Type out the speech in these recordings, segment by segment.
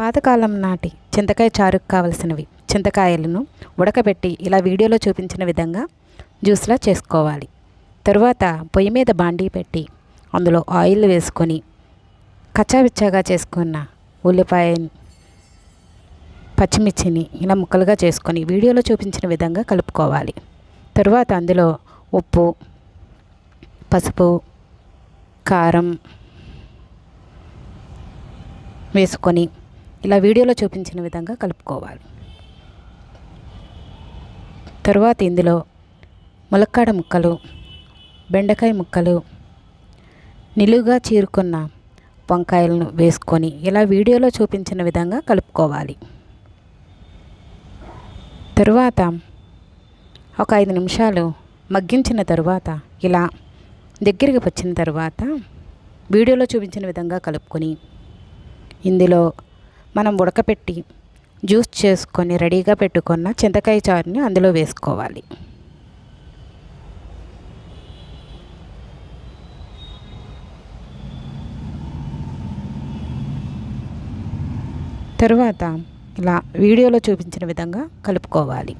పాతకాలం నాటి చింతకాయ చారుకు కావలసినవి చింతకాయలను ఉడకబెట్టి ఇలా వీడియోలో చూపించిన విధంగా జ్యూస్లా చేసుకోవాలి. తరువాత పొయ్యి మీద బాండీ పెట్టి అందులో ఆయిల్ వేసుకొని కచ్చాబిచ్చాగా చేసుకున్న ఉల్లిపాయ పచ్చిమిర్చిని ఇలా ముక్కలుగా చేసుకొని వీడియోలో చూపించిన విధంగా కలుపుకోవాలి. తరువాత అందులో ఉప్పు, పసుపు, కారం వేసుకొని ఇలా వీడియోలో చూపించిన విధంగా కలుపుకోవాలి. తరువాత ఇందులో ములక్కాడ ముక్కలు, బెండకాయ ముక్కలు, నిలువుగా చీరుకున్న వంకాయలను వేసుకొని ఇలా వీడియోలో చూపించిన విధంగా కలుపుకోవాలి. తరువాత ఒక 5 నిమిషాలు మగ్గించిన తరువాత ఇలా దగ్గరికి వచ్చిన తర్వాత వీడియోలో చూపించిన విధంగా కలుపుకొని ఇందులో మనం ఉడకపెట్టి జ్యూస్ చేసుకొని రెడీగా పెట్టుకున్న చింతకాయ చారుని అందులో వేసుకోవాలి. తరువాత ఇలా వీడియోలో చూపించిన విధంగా కలుపుకోవాలి.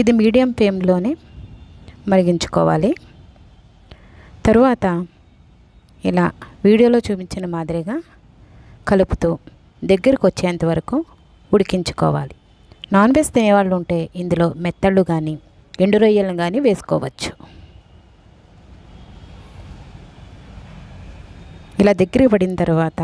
ఇది మీడియం ఫ్లేమ్లోనే మరిగించుకోవాలి. తరువాత ఇలా వీడియోలో చూపించిన మాదిరిగా కలుపుతూ దగ్గరకు వచ్చేంత వరకు ఉడికించుకోవాలి. నాన్ వెజ్ తినేవాళ్ళు ఉంటే ఇందులో మెత్తళ్ళు కానీ ఎండు రొయ్యలను కానీ వేసుకోవచ్చు. ఇలా దగ్గరికి పడిన తర్వాత